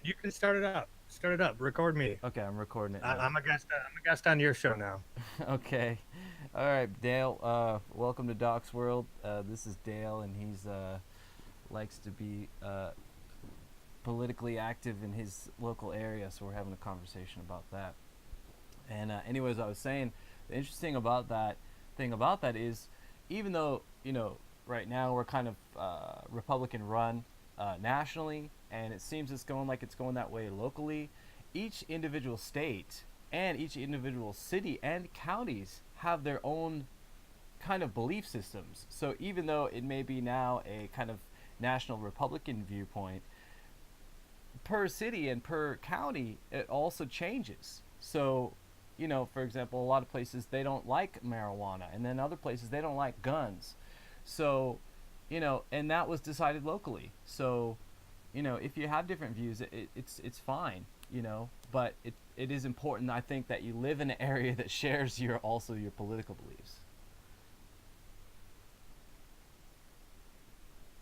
You can start it up. Start it up. Record me. Okay, I'm recording it I, now. I'm a guest. I'm a guest on your show now. Okay. All right, Dale. Welcome to Docsworld. This is Dale, and he's likes to be politically active in his local area, so we're having a conversation about that. And anyways, I was saying the interesting about that thing about that is, even though right now we're kind of Republican run nationally, and it seems it's going like it's going that way locally. Each individual state and each individual city and counties have their own kind of belief systems. So even though it may be now a kind of national Republican viewpoint, per city and per county, it also changes. So, for example, a lot of places they don't like marijuana, and then other places they don't like guns. So, and that was decided locally. So, if you have different views, it's fine. But it is important, I think, that you live in an area that shares your political beliefs.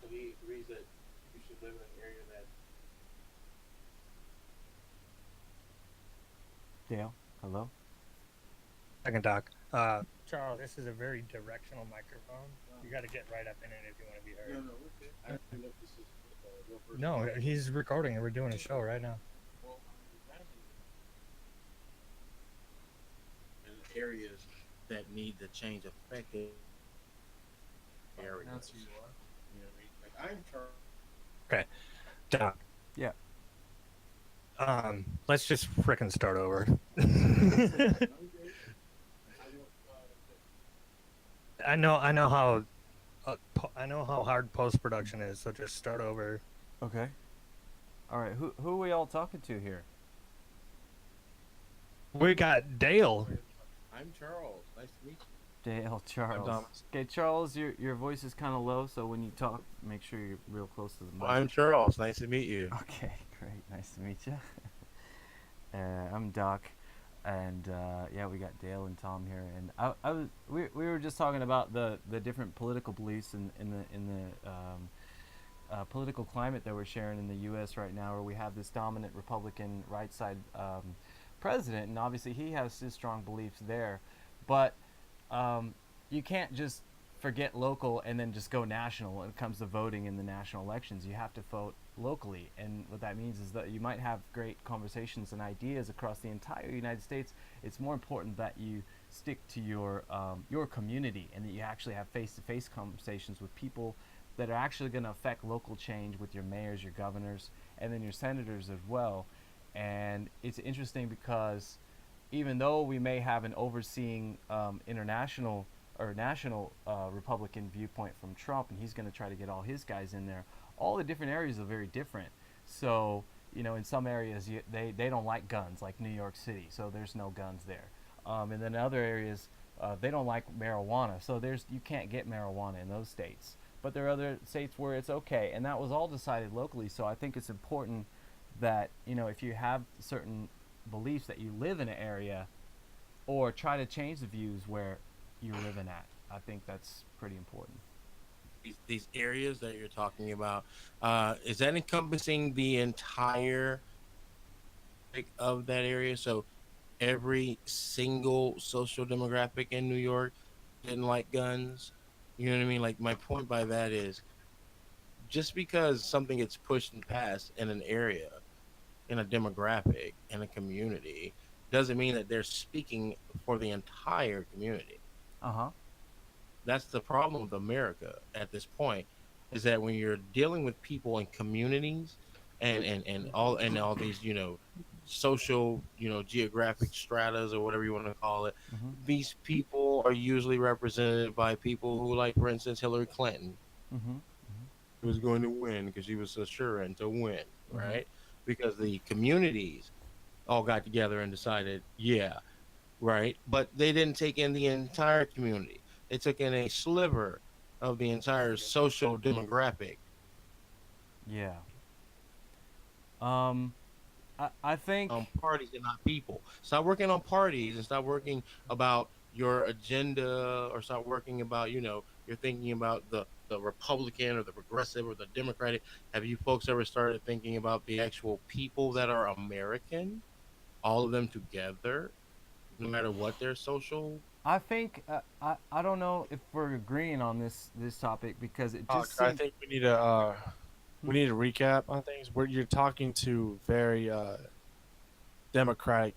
So he agrees that you should live in an area that Dale, hello. Second doc. Charles, this is a very directional microphone. You got to get right up in it if you want to be heard. no, we're good. I don't know if this is real person. No, he's recording and we're doing a show right now. Well, in areas that need the change affected areas. That's who you are. You know what I mean? Like I'm Charles. Okay, doc. Yeah. Let's just frickin' start over. I know how. I know how hard post production is. So just start over. Okay. All right. Who are we all talking to here? We got Dale. I'm Charles. Nice to meet you. Dale, Charles. Okay, Charles, your voice is kind of low, so when you talk, make sure you're real close to the mic. I'm Charles. Nice to meet you. Okay, great. Nice to meet you. I'm Doc, and yeah, we got Dale and Tom here, and we were just talking about the different political beliefs in the political climate that we're sharing in the U.S. right now, where we have this dominant Republican right side president, and obviously he has his strong beliefs there, but you can't just forget local and then just go national when it comes to voting in the national elections. You have to vote locally, and what that means is that you might have great conversations and ideas across the entire United States. It's more important that you stick to your community, and that you actually have face-to-face conversations with people that are actually going to affect local change, with your mayors, your governors, and then your senators as well. And it's interesting because even though we may have an overseeing international or national Republican viewpoint from Trump, and he's going to try to get all his guys in there, all the different areas are very different. So, in some areas they don't like guns, like New York City, so there's no guns there. And then other areas they don't like marijuana, so you can't get marijuana in those states. But there are other states where it's okay, and that was all decided locally. So I think it's important that if you have certain beliefs, that you live in an area or try to change the views where you're living at. I think that's pretty important. These areas that you're talking about, is that encompassing the entire of that area? So every single social demographic in New York didn't like guns. You know what I mean? Like my point by that is just because something gets pushed and passed in an area, in a demographic, in a community, doesn't mean that they're speaking for the entire community. Uh huh. That's the problem with America at this point, is that when you're dealing with people in communities and all these social geographic stratas or whatever you want to call it, Mm-hmm. these people are usually represented by people who, like for instance, Hillary Clinton, Mm-hmm. who was going to win because she was assuring to win, Mm-hmm. right? Because the communities all got together and decided, yeah, right, but they didn't take in the entire community. They took in a sliver of the entire social demographic. Yeah. Um, I think. Parties and not people. Stop working on parties and stop working about your agenda, or stop working about you're thinking about the Republican or the progressive or the Democratic, have you folks ever started thinking about the actual people that are American, all of them together, no matter what their social? I think I don't know if we're agreeing on this topic because it just I seems. think Hmm? we need to recap on things. Where you're talking to very democratic,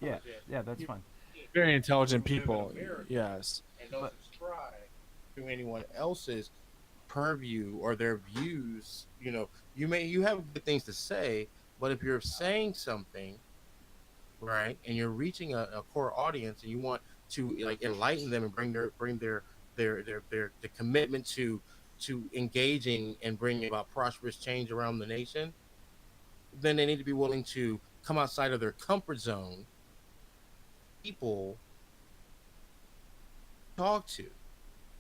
Yeah, yeah, that's fine. very intelligent Who live in people. America Yes. and don't But subscribe to anyone else's purview or their views. You have good things to say, but if you're saying something right and you're reaching a core audience and you want to like enlighten them and bring their the commitment to engaging and bringing about prosperous change around the nation, then they need to be willing to come outside of their comfort zone. People talk to.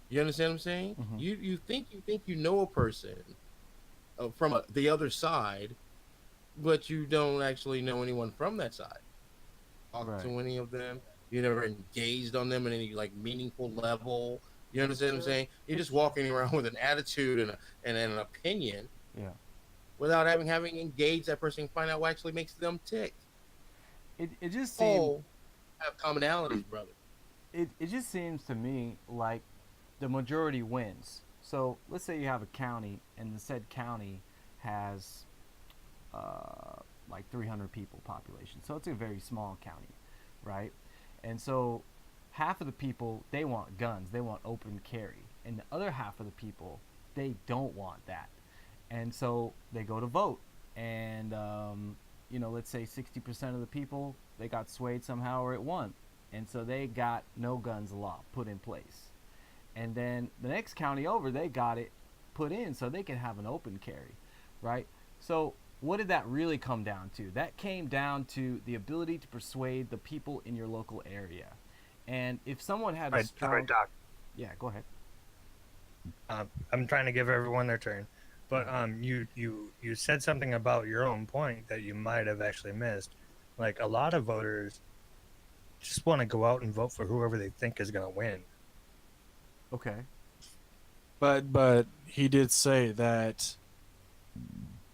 You understand what I'm saying? hmm You think you know a person from the other side, but you don't actually know anyone from that side. Talk right. to any of them. You never engaged on them in any like meaningful level. You understand what I'm saying? You're just walking around with an attitude and an opinion Yeah. without having engaged that person and find out what actually makes them tick. It just seems All have commonalities, brother. it just seems to me like the majority wins. So let's say you have a county and the said county has like 300 people population. So it's a very small county, right? And so half of the people they want guns, they want open carry, and the other half of the people they don't want that, and so they go to vote, and let's say 60% of the people they got swayed somehow or it won, and so they got no guns law put in place, and then the next county over they got it put in so they can have an open carry, right? So what did that really come down to? That came down to the ability to persuade the people in your local area. And if someone had a All right, strong, Doc. yeah, go ahead. I'm trying to give everyone their turn, but Mhm. you said something about your own point that you might have actually missed. Like a lot of voters just want to go out and vote for whoever they think is going to win. Okay. But he did say that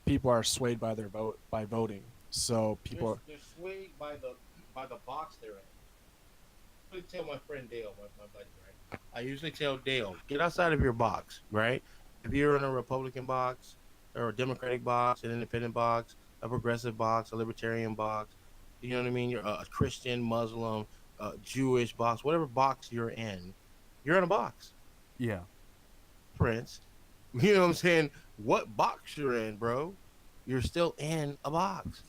people are swayed by their voting. So people They're swayed by the box they're in. I usually tell my friend Dale, my buddy, right? I usually tell Dale, get outside of your box, right? If you're in a Republican box or a Democratic box, an independent box, a progressive box, a libertarian box, you know what I mean? You're a Christian, Muslim, Jewish box, whatever box you're in a box, Yeah. Prince. You know what I'm saying? What box you're in, bro? You're still in a box.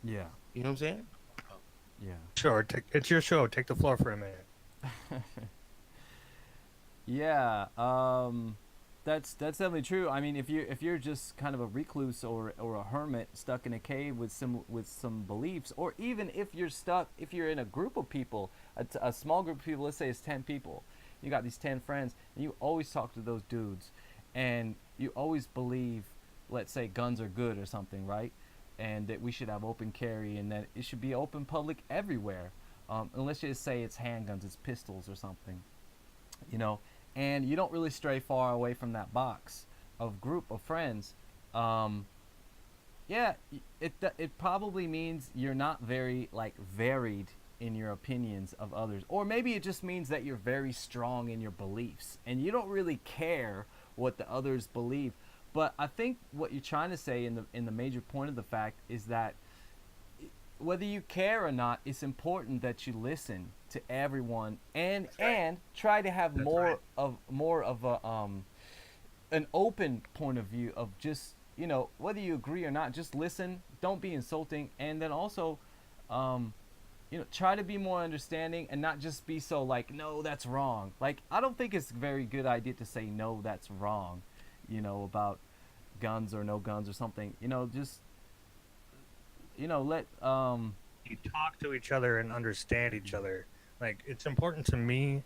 Yeah. You know what I'm saying? Yeah. Sure, it's your show. Take the floor for a minute. Yeah. That's definitely true. I mean, if you're just kind of a recluse or a hermit stuck in a cave with some beliefs, or even if you're in a group of people, a small group of people, let's say it's 10 people, you got these 10 friends, and you always talk to those dudes, and you always believe, let's say guns are good or something, right? And that we should have open carry and that it should be open public everywhere. And let's just say it's handguns, it's pistols or something, you know, and you don't really stray far away from that box of group of friends. Um, yeah, it probably means you're not very like varied in your opinions of others, or maybe it just means that you're very strong in your beliefs and you don't really care what the others believe. But I think what you're trying to say in the major point of the fact is that whether you care or not, it's important that you listen to everyone and That's right. try to have That's right. more of a an open point of view of just whether you agree or not, just listen, don't be insulting, and then also um, try to be more understanding and not just be so like no that's wrong. Like I don't think it's a very good idea to say no that's wrong, about guns or no guns or something. Just let You talk to each other and understand each other. Like it's important to me.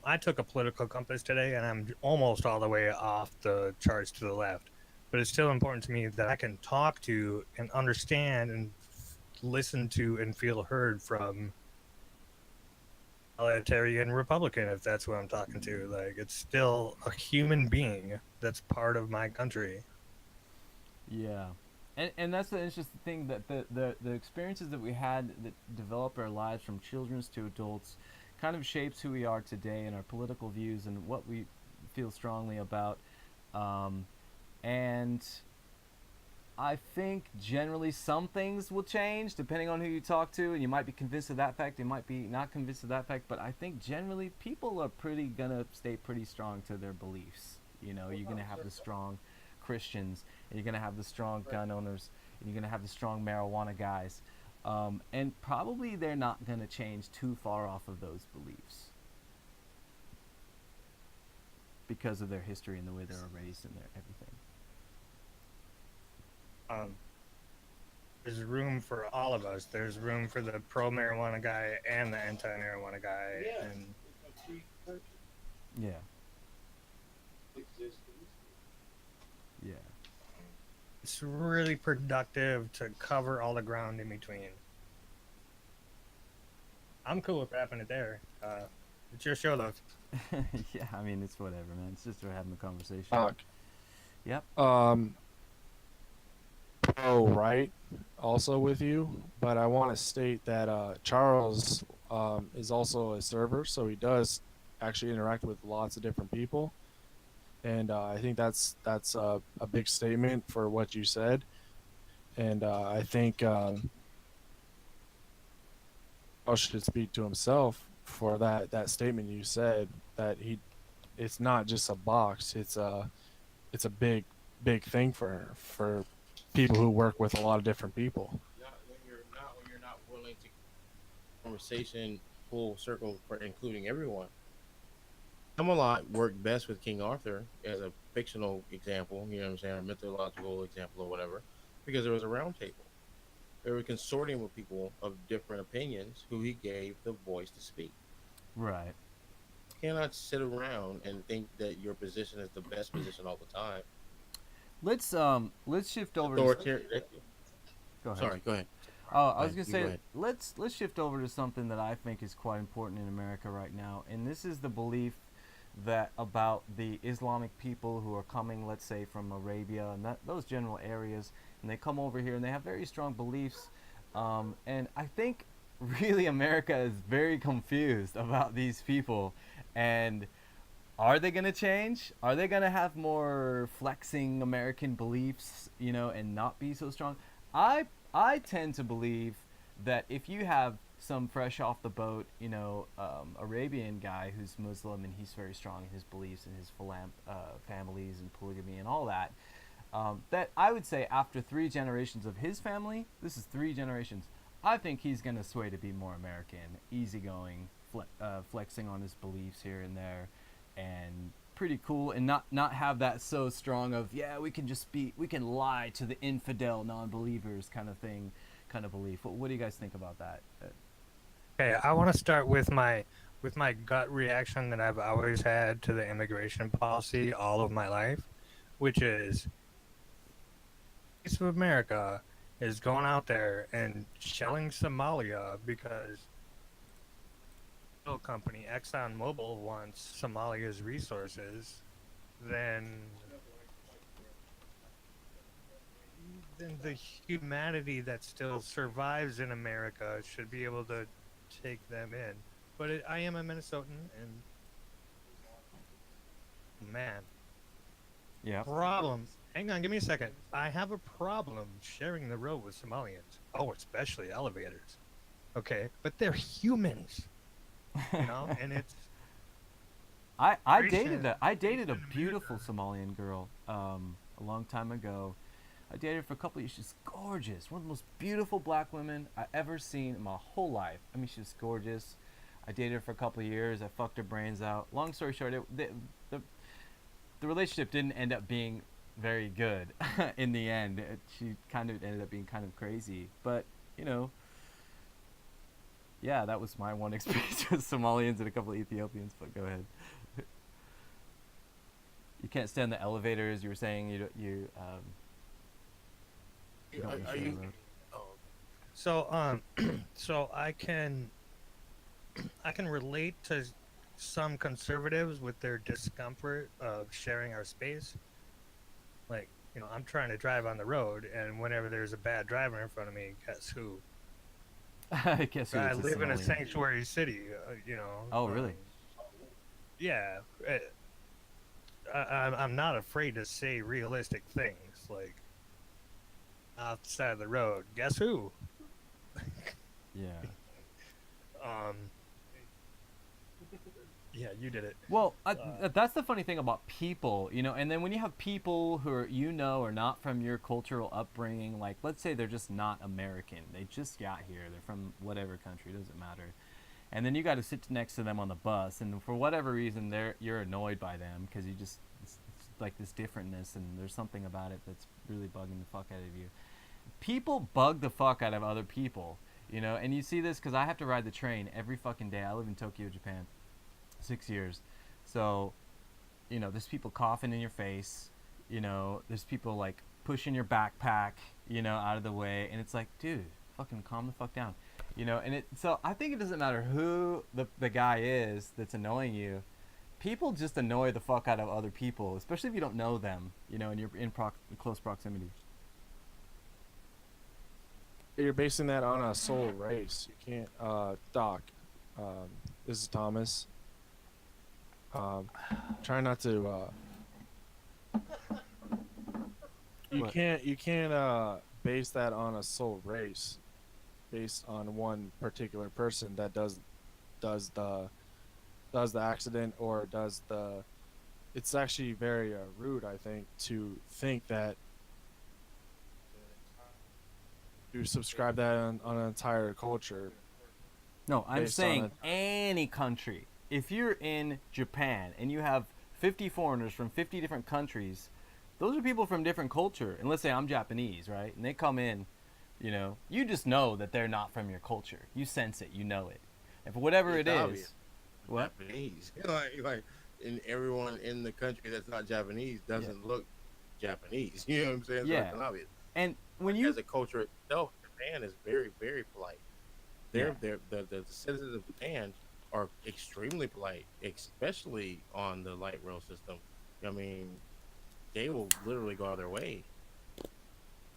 I took a political compass today, and I'm almost all the way off the charts to the left. But it's still important to me that I can talk to and understand and listen to and feel heard from totalitarian Republican, if that's what I'm talking to. Like, it's still a human being that's part of my country. Yeah, and that's the interesting thing, that the experiences that we had that develop our lives from children to adults kind of shapes who we are today and our political views and what we feel strongly about. Um, and I think generally some things will change depending on who you talk to, and you might be convinced of that fact, you might be not convinced of that fact, but I think generally people are pretty gonna stay pretty strong to their beliefs. You know, you're gonna have the strong Christians, and you're gonna have the strong gun owners, and you're gonna have the strong marijuana guys, and probably they're not gonna change too far off of those beliefs because of their history and the way they were raised and their everything. Um, there's room for all of us. There's room for the pro marijuana guy and the anti marijuana guy, and Yeah. Yeah. it's really productive to cover all the ground in between. I'm cool with wrapping it there. It's your show, though. Yeah, I mean, it's whatever, man. It's just we're having a conversation. Yep. Pro right also with you, but I want to state that Charles is also a server, so he does actually interact with lots of different people, and I think that's a big statement for what you said, and I think Charles should speak to himself for that statement you said, that it's not just a box, it's a big thing for people who work with a lot of different people. When you're not willing to conversation full circle for including everyone. Camelot worked best with King Arthur as a fictional example, you know what I'm saying, a mythological example or whatever, because there was a round table. They were consorting with people of different opinions who he gave the voice to speak. Right. You cannot sit around and think that your position is the best position all the time. Let's shift over. Authoritarian. Go ahead. Sorry, go ahead. Oh, I was Go gonna say ahead. let's shift over to something that I think is quite important in America right now, and this is the belief that about the Islamic people who are coming, let's say from Arabia and those general areas, and they come over here and they have very strong beliefs, and I think really America is very confused about these people, and are they gonna change? Are they gonna have more flexing American beliefs, you know, and not be so strong? I tend to believe that if you have some fresh off the boat, you know, Arabian guy who's Muslim and he's very strong in his beliefs and his families and polygamy and all that, that I would say after 3 generations of his family, this is 3 generations, I think he's gonna sway to be more American, easygoing, flexing on his beliefs here and there, and pretty cool, and not have that so strong of, yeah, we can lie to the infidel non-believers kind of thing, kind of belief. What do you guys think about that? Okay, I want to start with my gut reaction that I've always had to the immigration policy all of my life, which is piece of America is going out there and shelling Somalia because the oil company ExxonMobil wants Somalia's resources, then the humanity that still survives in America should be able to take them in. But I am a Minnesotan, and man, Yeah. problem. Hang on, give me a second. I have a problem sharing the road with Somalians. Oh, especially elevators. Okay, but they're humans, you know, and it's I Christian- dated a Christian beautiful America. Somalian girl a long time ago. I dated her for a couple of years. She's gorgeous. One of the most beautiful black women I ever seen in my whole life. I mean, she's gorgeous. I dated her for a couple of years. I fucked her brains out. Long story short, the relationship didn't end up being very good in the end. She kind of ended up being kind of crazy. But, you know, yeah, that was my one experience with Somalians and a couple of Ethiopians. But go ahead. You can't stand the elevators. You were saying you don't Are wanna share you? the road. Oh, so so I can I can relate to some conservatives with their discomfort of sharing our space. Like, I'm trying to drive on the road, and whenever there's a bad driver in front of me, guess who? I guess who? I It's a live in a civilian. sanctuary city, Oh, really? yeah. I'm not afraid to say realistic things, like outside of the road. Guess who? Yeah. Um, yeah, you did it. Well, that's the funny thing about people, and then when you have people who are, are not from your cultural upbringing, like let's say they're just not American, they just got here, they're from whatever country, doesn't matter, and then you got to sit next to them on the bus, and for whatever reason, you're annoyed by them because it's like this differentness, and there's something about it that's really bugging the fuck out of you. People bug the fuck out of other people, and you see this because I have to ride the train every fucking day. I live in Tokyo, Japan. 6 years. So, there's people coughing in your face, there's people like pushing your backpack, out of the way. And it's like, dude, fucking calm the fuck down. So I think it doesn't matter who the guy is that's annoying you. People just annoy the fuck out of other people, especially if you don't know them, and you're in close proximity. You're basing that on a soul race. You can't, Doc. This is Thomas. Try not to. You What? can't base that on a soul race, based on one particular person that does the accident or does the. It's actually very rude, I think, to think that you subscribe that on an entire culture. No, I'm Based on saying it. any country. If you're in Japan and you have 50 foreigners from 50 different countries, those are people from different culture. And let's say I'm Japanese, right? And they come in, you just know that they're not from your culture. You sense it, you know it. And for whatever It's it obvious. is, what? Japanese. like, and everyone in the country that's not Japanese doesn't look Japanese. You know what I'm saying? So Yeah. it's obvious. And when But you as a culture itself, Japan is very, very polite. yeah. The citizens of Japan are extremely polite, especially on the light rail system. I mean, they will literally go out of their way.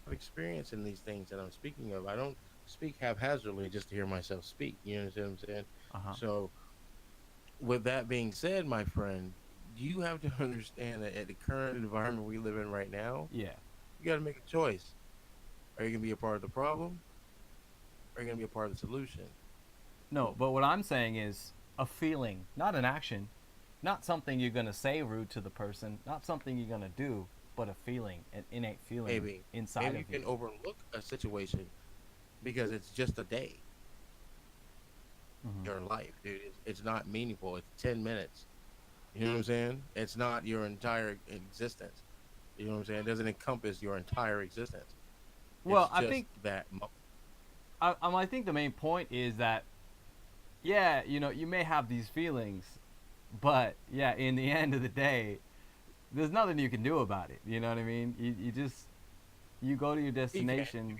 I've experience in these things that I'm speaking of. I don't speak haphazardly just to hear myself speak. You understand what I'm saying? Uh-huh. So, with that being said, my friend, you have to understand that at the current environment we live in right now, Yeah. you got to make a choice. Are you going to be a part of the problem? Or are you going to be a part of the solution? No, but what I'm saying is a feeling, not an action, not something you're going to say rude to the person, not something you're going to do, but a feeling, an innate feeling Maybe. inside Maybe of you can you. overlook a situation because it's just a day. Mhm. Your life, dude. It's not meaningful. It's 10 minutes. You know what I'm saying? It's not your entire existence. You know what I'm saying? It doesn't encompass your entire existence. It's Well, I just think that. I think the main point is that yeah, you may have these feelings, but yeah, in the end of the day, there's nothing you can do about it. You know what I mean? You just you go to your You can. destination. You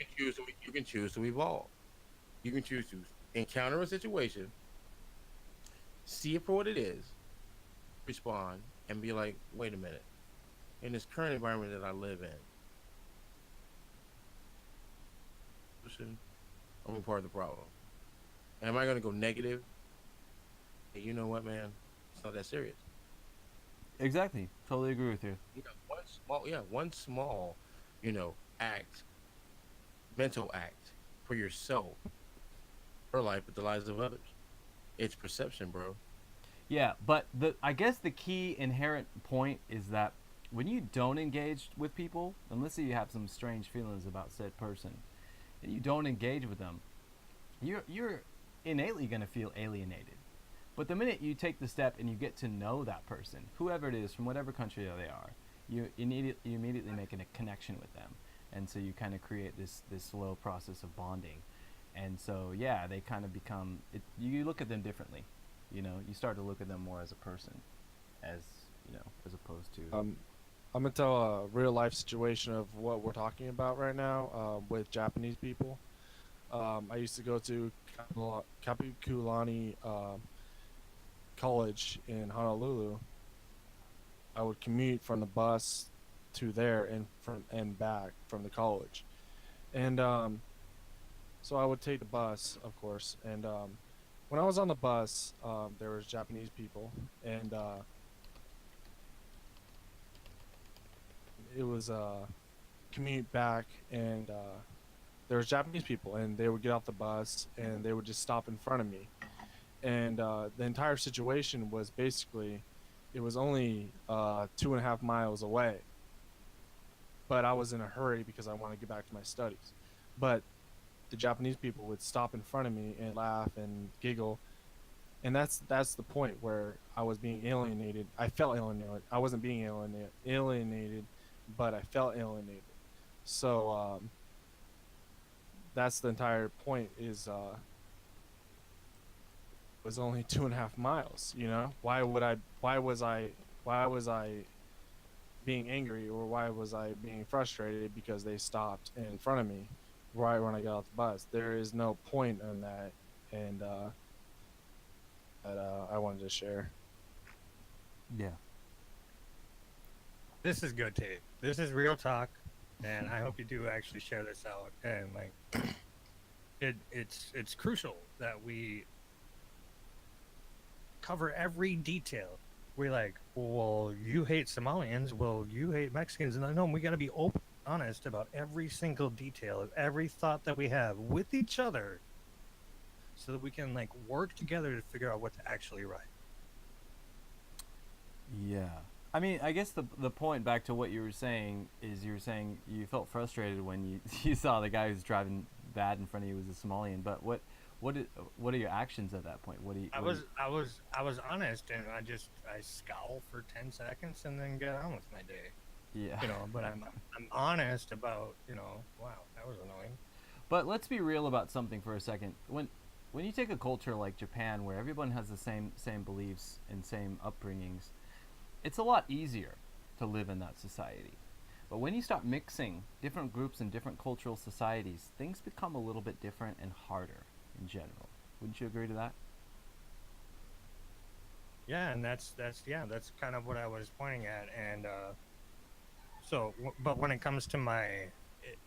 can choose to evolve. You can choose to encounter a situation, see it for what it is, respond, and be like, wait a minute. In this current environment that I live in, I'm part of the problem. Am I going to go negative? Hey, you know what, man? It's not that serious. Exactly. Totally agree with you. One small, act, mental act for yourself, your life, but the lives of others. It's perception, bro. Yeah, but I guess the key inherent point is that when you don't engage with people, and let's say you have some strange feelings about said person, and you don't engage with them, you're innately going to feel alienated. But the minute you take the step and you get to know that person, whoever it is from whatever country they are, you immediately make a connection with them, and so you kind of create this slow process of bonding, and so yeah, they kind of become it. You look at them differently, you start to look at them more as a person, as as opposed to I'm gonna tell a real life situation of what we're talking about right now with Japanese people. I used to go to Kapikulani College in Honolulu. I would commute from the bus to there and back from the college, and so I would take the bus, of course. And when I was on the bus, there was Japanese people, and it was commute back, and there was Japanese people, and they would get off the bus and they would just stop in front of me, and the entire situation was basically, it was only 2.5 miles away, but I was in a hurry because I wanted to get back to my studies. But the Japanese people would stop in front of me and laugh and giggle, and that's the point where I was being alienated. I felt alienated. I wasn't being alienated, but I felt alienated. So that's the entire point. Is was only 2.5 miles. You know, why was I being angry, or why was I being frustrated because they stopped in front of me right when I got off the bus? There is no point in that, and that I wanted to share. Yeah. This is good tape. This is real talk, and I hope you do actually share this out. And like, it's crucial that we cover every detail. We're like, well, you hate Somalians, well, you hate Mexicans, and no, we got to be open, honest about every single detail of every thought that we have with each other, so that we can like work together to figure out what's actually right. Yeah. I mean, I guess the point, back to what you were saying, is you were saying you felt frustrated when you you saw the guy who's driving bad in front of you was a Somalian. But what are your actions at that point? What do you? I was honest, and I scowl for 10 seconds and then get on with my day. Yeah. You know, but I'm honest about, wow, that was annoying. But let's be real about something for a second. When you take a culture like Japan, where everyone has the same beliefs and same upbringings, it's a lot easier to live in that society. But when you start mixing different groups and different cultural societies, things become a little bit different and harder in general. Wouldn't you agree to that? Yeah, and that's kind of what I was pointing at. And but when it comes to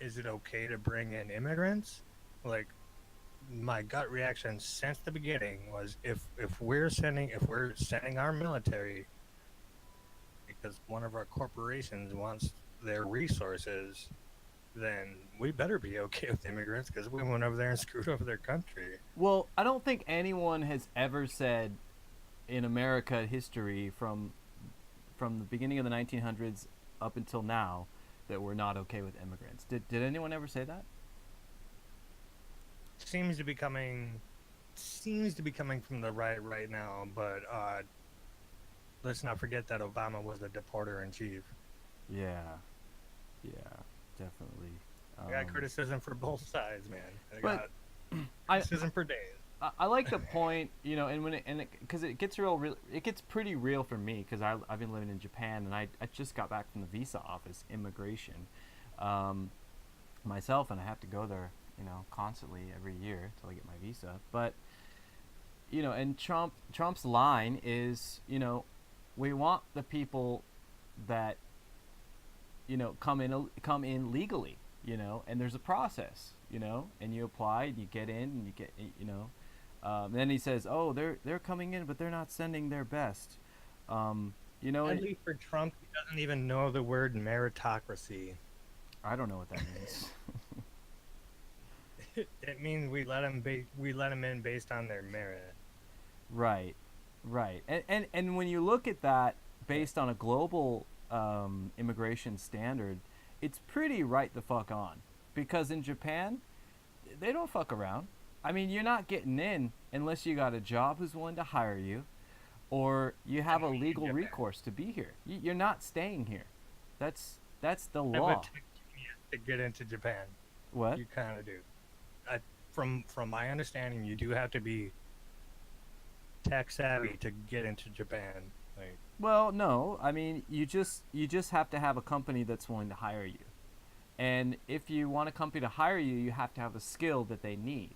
is it okay to bring in immigrants? Like, my gut reaction since the beginning was, if we're sending our military because one of our corporations wants their resources, then we better be okay with immigrants, because we went over there and screwed over their country. Well, I don't think anyone has ever said in America history from the beginning of the 1900s up until now that we're not okay with immigrants. Did anyone ever say that? Seems to be coming from the right now, but let's not forget that Obama was the deporter in chief. Yeah, definitely. I got criticism for both sides, man. I But got criticism for days. I like the point, and because it gets it gets pretty real for me, because I've been living in Japan, and I just got back from the visa office, immigration, myself, and I have to go there, constantly every year till I get my visa. But and Trump's line is, we want the people that come in legally, and there's a process, and you apply, and you get in, and you get, and then he says, oh, they're coming in, but they're not sending their best. Sadly for Trump, he doesn't even know the word meritocracy. I don't know what that means. It means we let them in based on their merit. Right. And when you look at that based on a global immigration standard, it's pretty right the fuck on. Because in Japan, they don't fuck around. I mean, you're not getting in unless you got a job who's willing to hire you, or you have a legal recourse to be here. You're not staying here. That's the law. To get into Japan, What? you kind of do. From my understanding, you do have to be tech savvy to get into Japan. Well, no. I mean, you just have to have a company that's willing to hire you. And if you want a company to hire you, you have to have a skill that they need.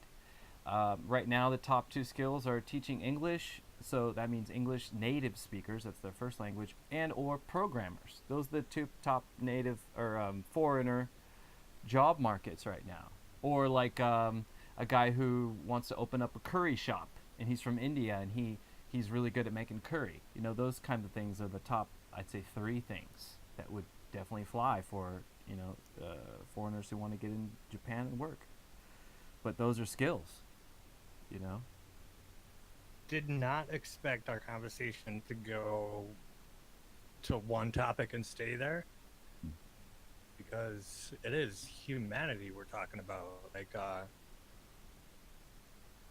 Right now, the top two skills are teaching English, so that means English native speakers, that's their first language, and or programmers. Those are the two top native or foreigner job markets right now. Or like a guy who wants to open up a curry shop, and he's from India, and he's really good at making curry. You know, those kind of things are the top, I'd say, three things that would definitely fly for, you know, foreigners who want to get in Japan and work. But those are skills, you know. Did not expect our conversation to go to one topic and stay there, because it is humanity we're talking about. Like,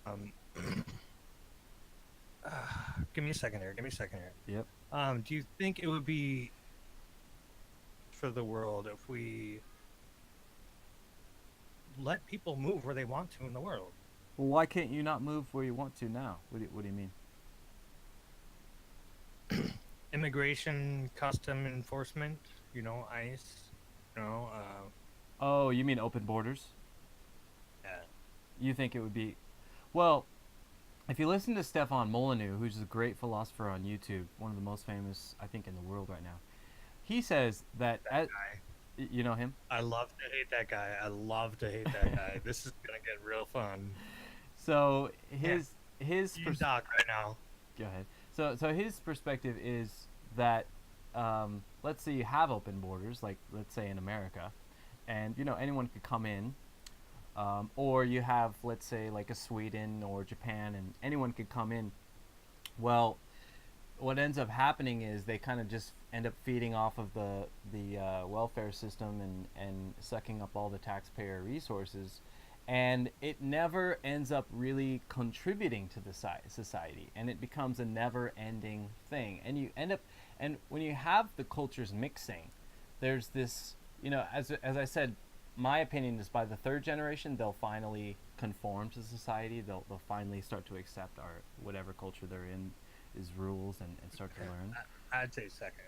um, give me a second here. Give me a second here. Yep. Do you think it would be for the world if we let people move where they want to in the world? Well, why can't you not move where you want to now? What do you mean? Immigration, custom enforcement, you know, ICE, you know, Oh, you mean open borders? yeah. You think it would be... Well, if you listen to Stefan Molyneux, who's a great philosopher on YouTube, one of the most famous, I think, in the world right now, he says that... That guy. You know him? I love to hate that guy. I love to hate that guy. This is gonna get real fun. So his You talk right now. go ahead. So his perspective is that let's say you have open borders, like let's say in America, and you know anyone could come in, or you have let's say like a Sweden or Japan, and anyone could come in. Well, what ends up happening is they kind of just end up feeding off of the welfare system and sucking up all the taxpayer resources, and it never ends up really contributing to the society, and it becomes a never-ending thing. And you end up, and when you have the cultures mixing, there's this, you know, as I said, my opinion is by the third generation they'll finally conform to society. They'll finally start to accept our whatever culture they're in is rules and start to learn. I'd say second.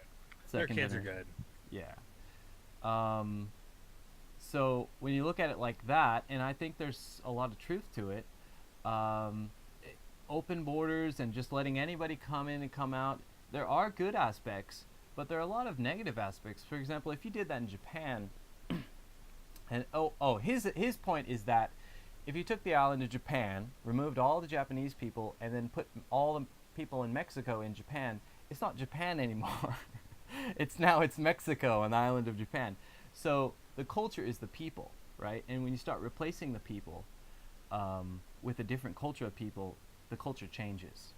Their Second kids are generation. good. Yeah. So when you look at it like that, and I think there's a lot of truth to it, open borders and just letting anybody come in and come out, there are good aspects, but there are a lot of negative aspects. For example, if you did that in Japan, and his point is that if you took the island of Japan, removed all the Japanese people, and then put all the people in Mexico in Japan, it's not Japan anymore. It's Mexico and the island of Japan. So the culture is the people, right? And when you start replacing the people with a different culture of people, the culture changes.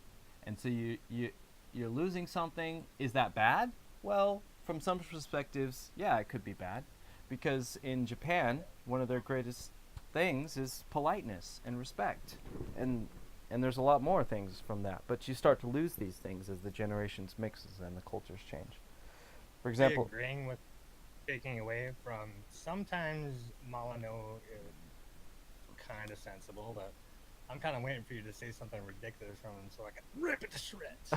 And so you're losing something. Is that bad? Well, from some perspectives, yeah, it could be bad, because in Japan, one of their greatest things is politeness and respect, and there's a lot more things from that. But you start to lose these things as the generations mixes and the cultures change. For example, Agreeing with taking away from, sometimes Molyneux is kind of sensible, but I'm kind of waiting for you to say something ridiculous from him so I can rip it to shreds.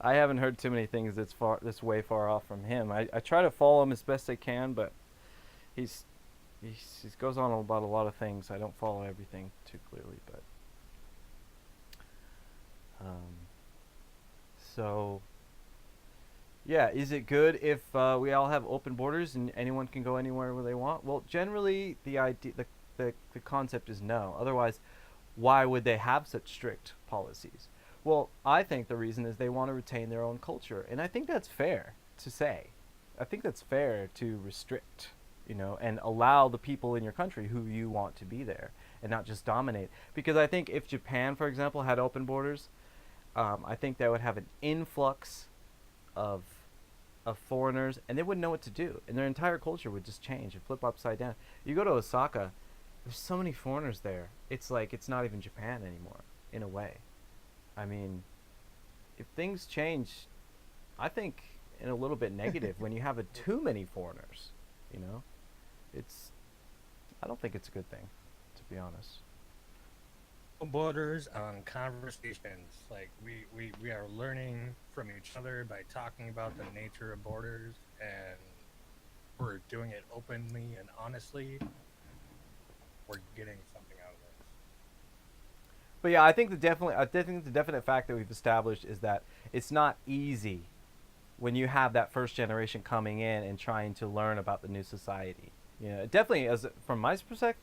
I haven't heard too many things that's way far off from him. I try to follow him as best I can, but he goes on about a lot of things. I don't follow everything too clearly, but so yeah, is it good if we all have open borders and anyone can go anywhere where they want? Well, generally the concept is no. Otherwise, why would they have such strict policies? Well, I think the reason is they want to retain their own culture, and I think that's fair to say. I think that's fair to restrict, you know, and allow the people in your country who you want to be there, and not just dominate. Because I think if Japan, for example, had open borders, I think they would have an influx of foreigners, and they wouldn't know what to do, and their entire culture would just change and flip upside down. You go to Osaka, there's so many foreigners there. It's like it's not even Japan anymore, in a way. I mean, if things change, I think in a little bit negative when you have too many foreigners, you know, I don't think it's a good thing, to be honest. Borders on conversations, like we are learning from each other by talking about the nature of borders, and we're doing it openly and honestly, we're getting something out of this. But yeah, I think the definite fact that we've established is that it's not easy when you have that first generation coming in and trying to learn about the new society. You know, definitely from my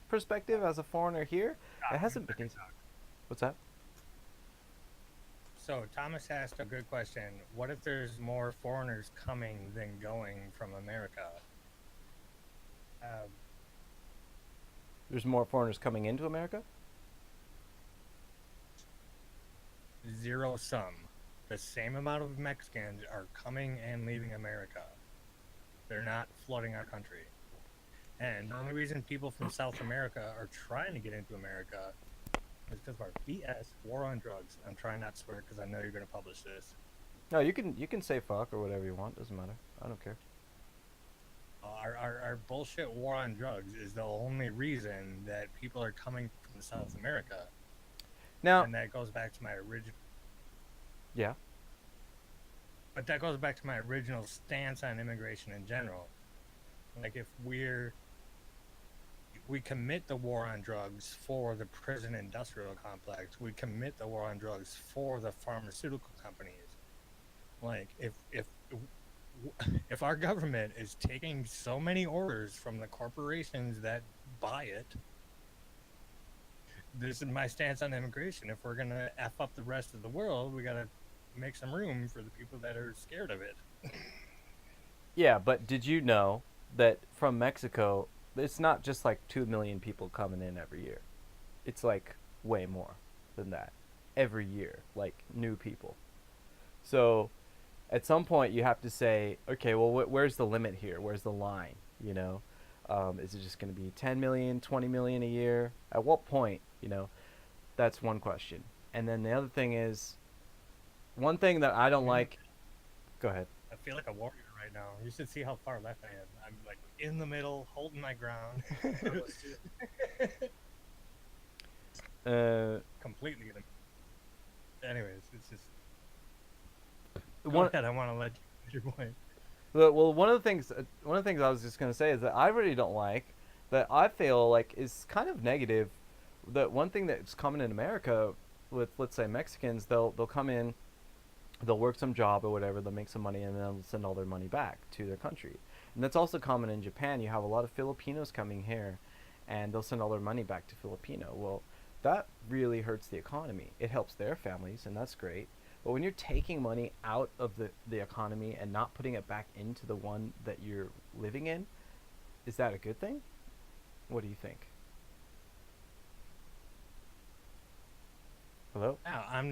perspective as a foreigner here, it hasn't been easy. What's that? So Thomas asked a good question. What if there's more foreigners coming than going from America? There's more foreigners coming into America? Zero sum. The same amount of Mexicans are coming and leaving America. They're not flooding our country. And the only reason people from South America are trying to get into America is because of our BS war on drugs. I'm trying not to swear because I know you're going to publish this. No, you can say fuck or whatever you want. Doesn't matter. I don't care. Our bullshit war on drugs is the only reason that people are coming from South America. Now, And that goes back to my original. yeah. But that goes back to my original stance on immigration in general. Like, if we commit the war on drugs for the prison industrial complex, we commit the war on drugs for the pharmaceutical companies. Like, if our government is taking so many orders from the corporations that buy it, this is my stance on immigration. If we're gonna F up the rest of the world, we gotta make some room for the people that are scared of it. Yeah, but did you know that from Mexico, it's not just like 2 million people coming in every year. It's like way more than that every year, like new people. So at some point you have to say, okay, well, where's the limit here? Where's the line? You know, is it just going to be 10 million, 20 million a year? At what point? You know, that's one question. And then the other thing is, one thing that I don't like. Go ahead. I feel like a warrior right now. You should see how far left I am. I'm like in the middle, holding my ground. Completely in the. Anyways, it's just. Go ahead. I want to let you your point. Well, one of the things I was just gonna say is that I really don't like, that I feel like is kind of negative. That one thing that's common in America with, let's say, Mexicans, they'll come in, they'll work some job or whatever, they'll make some money, and then they'll send all their money back to their country. And that's also common in Japan. You have a lot of Filipinos coming here, and they'll send all their money back to Filipino. Well, that really hurts the economy. It helps their families, and that's great. But when you're taking money out of the economy and not putting it back into the one that you're living in, is that a good thing? What do you think? Hello? Now, I'm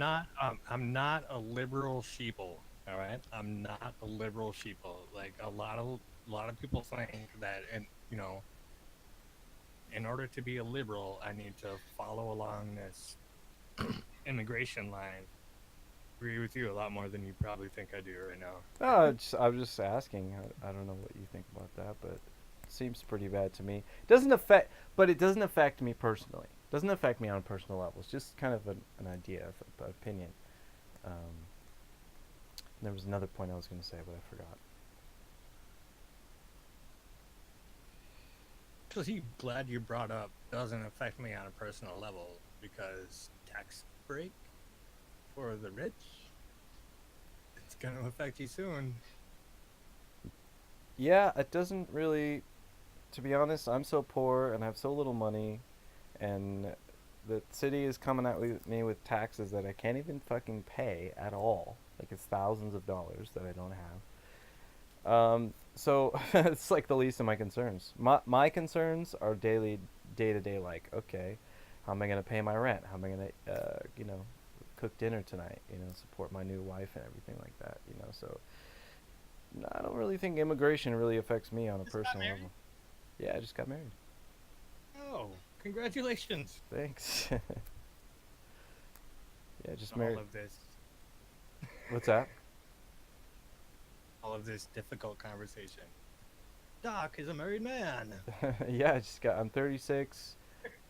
not a liberal sheeple. All right, I'm not a liberal sheeple. Like a lot of people think that, and you know, in order to be a liberal, I need to follow along this immigration line. Agree with you a lot more than you probably think I do right now. I'm just asking. I don't know what you think about that, but it seems pretty bad to me. It doesn't affect me personally. It doesn't affect me on a personal level. It's just kind of an idea, an opinion. There was another point I was going to say, but I forgot. Actually, glad you brought up doesn't affect me on a personal level because tax break for the rich, it's going to affect you soon. Yeah, it doesn't really. To be honest, I'm so poor and I have so little money, and the city is coming at me with taxes that I can't even fucking pay at all. Like, it's thousands of dollars that I don't have. So it's like the least of my concerns. My concerns are day to day. Like, okay, how am I gonna pay my rent? How am I gonna cook dinner tonight? Support my new wife and everything like that. So I don't really think immigration really affects me on a personal level. Yeah, I just got married. Oh, congratulations! Thanks. Yeah, just All married. of this, What's that? all of this difficult conversation. Doc is a married man. Yeah, I'm 36.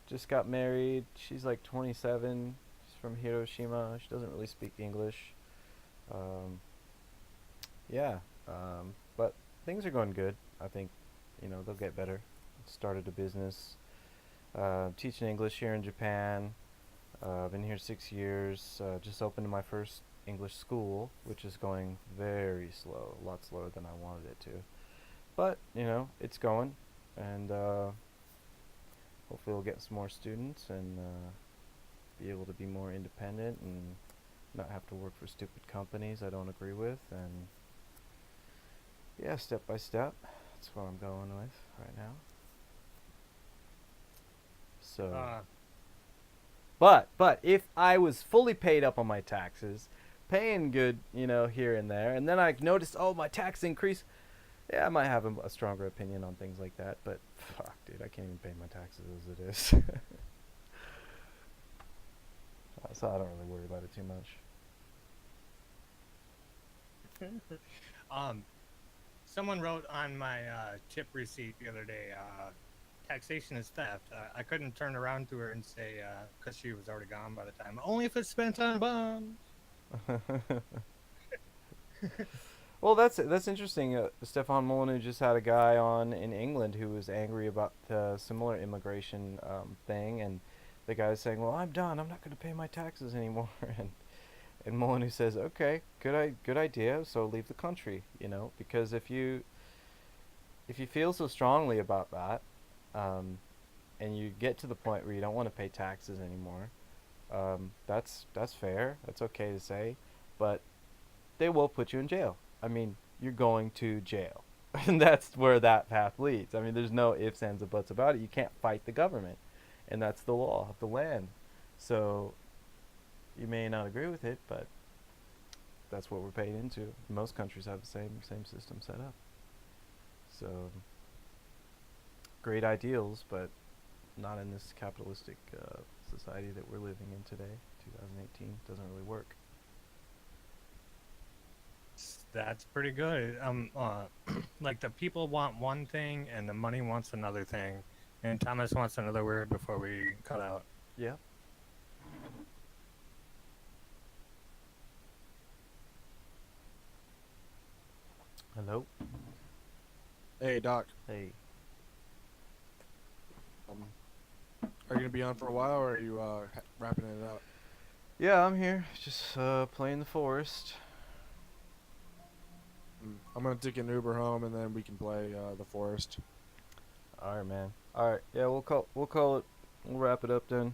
Just got married. She's like 27. She's from Hiroshima. She doesn't really speak English. Yeah. But things are going good. I think they'll get better. Started a business, teaching English here in Japan. Been here 6 years. Just opened my first English school, which is going very slow, a lot slower than I wanted it to. But it's going, and hopefully we'll get some more students and be able to be more independent and not have to work for stupid companies I don't agree with. And yeah, step by step, that's what I'm going with right now. So, Uh, but if I was fully paid up on my taxes, paying good, here and there, and then I noticed, oh, my tax increase, yeah, I might have a stronger opinion on things like that. But fuck, dude, I can't even pay my taxes as it is. So I don't really worry about it too much. Someone wrote on my tip receipt the other day, taxation is theft. I couldn't turn around to her and say, because she was already gone by the time, only if it's spent on bombs. Well, that's interesting. Stefan Molyneux just had a guy on in England who was angry about the similar immigration thing, and the guy was saying, "Well, I'm done. I'm not going to pay my taxes anymore." And Molyneux says, "Okay, good idea. So leave the country. Because if you feel so strongly about that, and you get to the point where you don't want to pay taxes anymore, that's fair. That's okay to say, but they will put you in jail. I mean, you're going to jail." And that's where that path leads. I mean, there's no ifs, ands, or buts about it. You can't fight the government, and that's the law of the land. So you may not agree with it, but that's what we're paid into. Most countries have the same system set up. So great ideals, but not in this capitalistic society that we're living in today. 2018 doesn't really work. That's pretty good. Like the people want one thing and the money wants another thing. And Thomas wants another word before we cut out. Yeah. Hello. Hey, Doc. Hey. Are you gonna be on for a while, or are you wrapping it up? Yeah, I'm here. Just playing the forest. I'm gonna take an Uber home, and then we can play the forest. All right, man. All right. Yeah, we'll call it. We'll wrap it up then.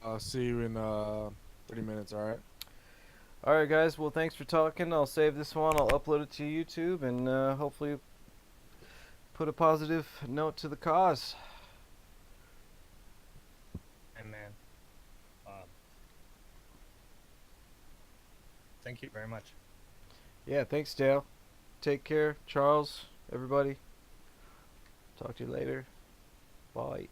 I'll see you in 30 minutes. All right. All right, guys. Well, thanks for talking. I'll save this one. I'll upload it to YouTube, and hopefully put a positive note to the cause. And man, thank you very much. Yeah, thanks, Dale. Take care, Charles. Everybody. Talk to you later. Bye.